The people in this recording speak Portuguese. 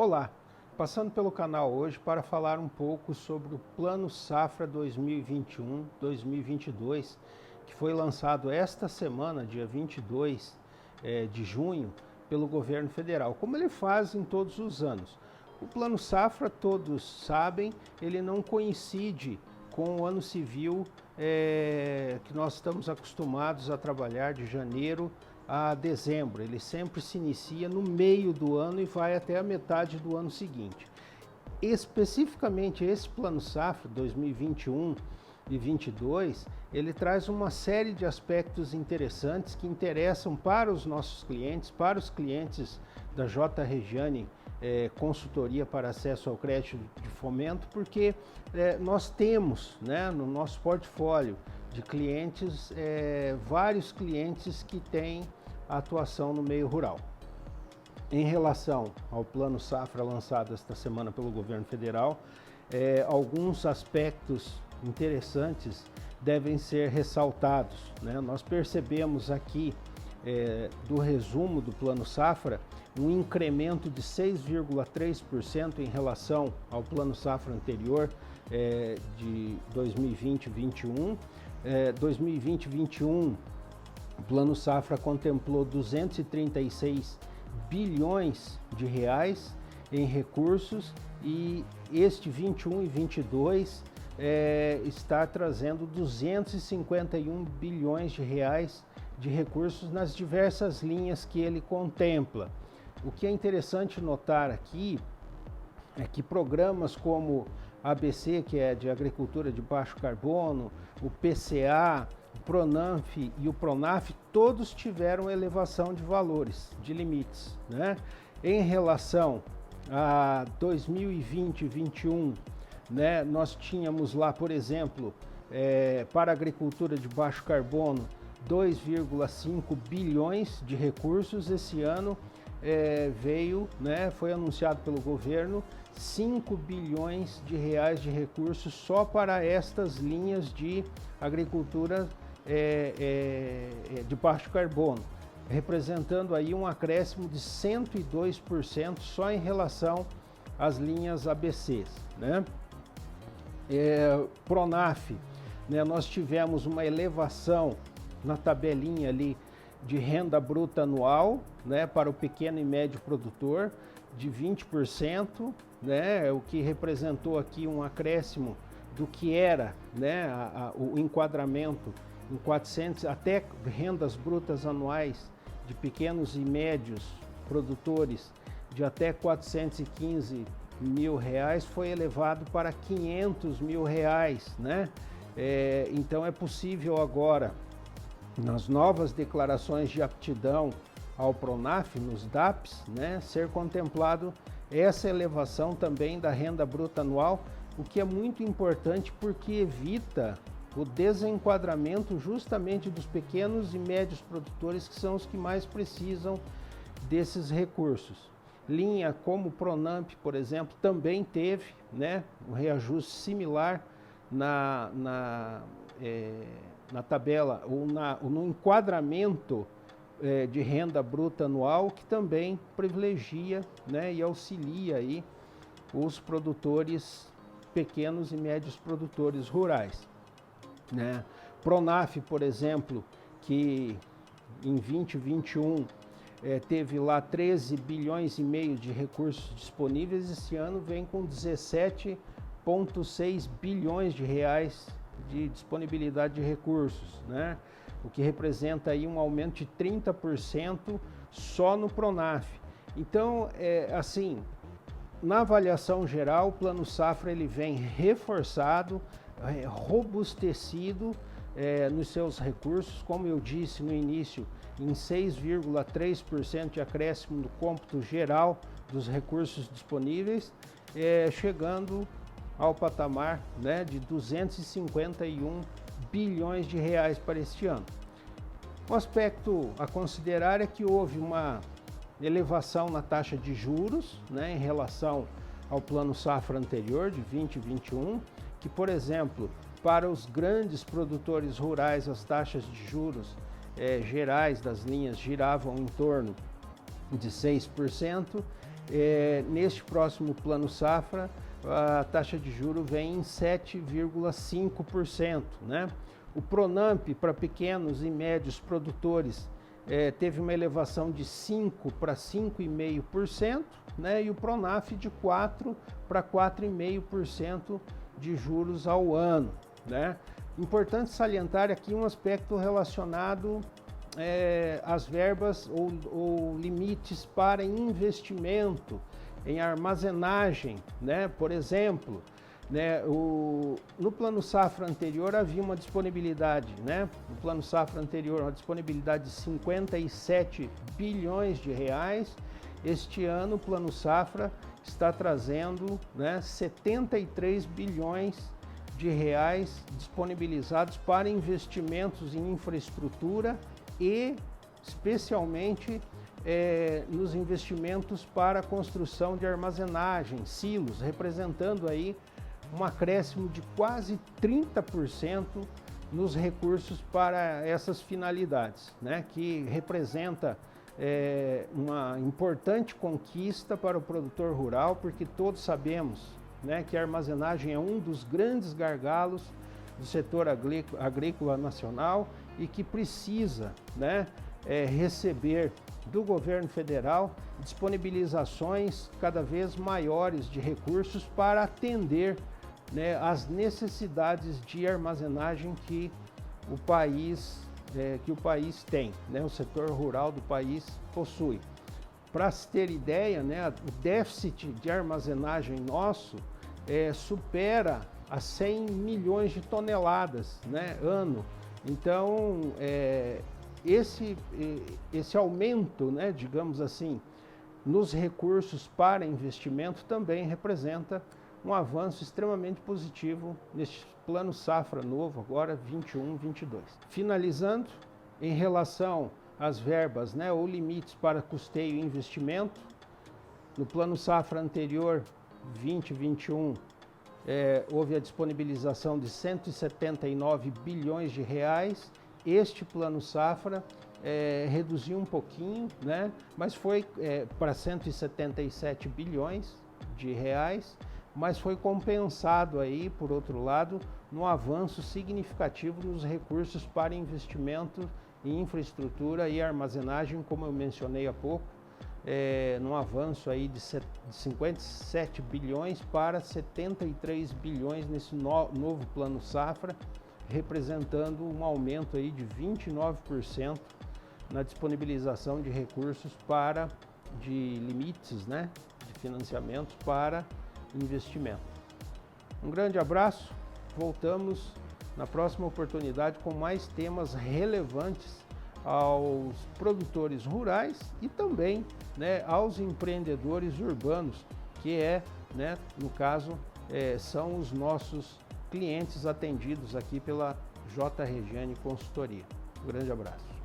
Olá, passando pelo canal hoje para falar um pouco sobre o Plano Safra 2021-2022, que foi lançado esta semana, dia 22 de junho, pelo governo federal, como ele faz em todos os anos. O Plano Safra, todos sabem, ele não coincide com o ano civil que nós estamos acostumados a trabalhar de janeiro a dezembro. Ele sempre se inicia no meio do ano e vai até a metade do ano seguinte. Especificamente esse Plano Safra 2021 e 22, ele traz uma série de aspectos interessantes que interessam para os nossos clientes, para os clientes da J. Regiane Consultoria para Acesso ao Crédito de Fomento, porque nós temos, né, no nosso portfólio de clientes, vários clientes que têm atuação no meio rural. Em relação ao Plano Safra lançado esta semana pelo governo federal, alguns aspectos interessantes devem ser ressaltados, né? Nós percebemos aqui do resumo do Plano Safra um incremento de 6,3% em relação ao Plano Safra anterior de 2020-21. 2020-21, o Plano Safra contemplou 236 bilhões de reais em recursos e este 21 e 22 está trazendo 251 bilhões de reais de recursos nas diversas linhas que ele contempla. O que é interessante notar aqui é que programas como ABC, que é de agricultura de baixo carbono, o PCA, o Pronamf e o Pronaf, todos tiveram elevação de valores, de limites, né? Em relação a 2020 e 2021, né, nós tínhamos lá, por exemplo, para a agricultura de baixo carbono, 2,5 bilhões de recursos. Esse ano veio, né, foi anunciado pelo governo, 5 bilhões de reais de recursos só para estas linhas de agricultura de baixo carbono, representando aí um acréscimo de 102% só em relação às linhas ABCs, né? Pronaf, né, nós tivemos uma elevação na tabelinha ali de renda bruta anual, né, para o pequeno e médio produtor de 20%, né, o que representou aqui um acréscimo do que era, né, o enquadramento em 400, até rendas brutas anuais de pequenos e médios produtores de até 415 mil reais foi elevado para 500 mil reais, né? Então é possível agora, nas novas declarações de aptidão ao Pronaf, nos DAPs, né, ser contemplado essa elevação também da renda bruta anual, o que é muito importante porque evita o desenquadramento justamente dos pequenos e médios produtores, que são os que mais precisam desses recursos. Linha como o Pronamp, por exemplo, também teve, né, um reajuste similar na tabela ou no enquadramento de renda bruta anual, que também privilegia, né, e auxilia aí os produtores, pequenos e médios produtores rurais, né? Pronaf, por exemplo, que em 2021 teve lá 13 bilhões e meio de recursos disponíveis, esse ano vem com 17,6 bilhões de reais de disponibilidade de recursos, né? O que representa aí um aumento de 30% só no Pronaf. Então, assim, na avaliação geral, o Plano Safra ele vem reforçado, robustecido nos seus recursos, como eu disse no início, em 6,3% de acréscimo no cômputo geral dos recursos disponíveis, chegando ao patamar, né, de 251 bilhões de reais para este ano. Um aspecto a considerar é que houve uma elevação na taxa de juros, né, em relação ao Plano Safra anterior, de 20 e 21, que, por exemplo, para os grandes produtores rurais, as taxas de juros gerais das linhas giravam em torno de 6%, neste próximo Plano Safra, a taxa de juros vem em 7,5%, né? O Pronamp para pequenos e médios produtores teve uma elevação de 5% para 5,5%, né? E o Pronaf de 4% para 4,5% de juros ao ano, né? Importante salientar aqui um aspecto relacionado às verbas ou limites para investimento em armazenagem, né? Por exemplo, né, no Plano Safra anterior havia uma disponibilidade, né? No Plano Safra anterior, uma disponibilidade de 57 bilhões de reais. Este ano, o Plano Safra está trazendo, né, 73 bilhões de reais disponibilizados para investimentos em infraestrutura e, especialmente, nos investimentos para a construção de armazenagem, silos, representando aí um acréscimo de quase 30% nos recursos para essas finalidades, né? Que representa uma importante conquista para o produtor rural, porque todos sabemos, né, que a armazenagem é um dos grandes gargalos do setor agrícola nacional e que precisa, né, receber do governo federal disponibilizações cada vez maiores de recursos para atender, né, as necessidades de armazenagem que o país tem, né, o setor rural do país possui. Para se ter ideia, né, o déficit de armazenagem nosso supera a 100 milhões de toneladas, né, ano. Então, esse aumento, né, digamos assim, nos recursos para investimento também representa um avanço extremamente positivo neste Plano Safra novo, agora 21-22. Finalizando, em relação às verbas, né, ou limites para custeio e investimento, no Plano Safra anterior, 2021, houve a disponibilização de 179 bilhões de reais. Este Plano Safra reduziu um pouquinho, né, mas foi para 177 bilhões de reais, mas foi compensado aí, por outro lado, no avanço significativo nos recursos para investimento em infraestrutura e armazenagem, como eu mencionei há pouco, num avanço aí de 57 bilhões para 73 bilhões nesse novo Plano Safra, representando um aumento aí de 29% na disponibilização de recursos de limites, né, de financiamentos para investimento. Um grande abraço, voltamos na próxima oportunidade com mais temas relevantes aos produtores rurais e também, né, aos empreendedores urbanos, que né, no caso, são os nossos clientes atendidos aqui pela J. Regiane Consultoria. Um grande abraço.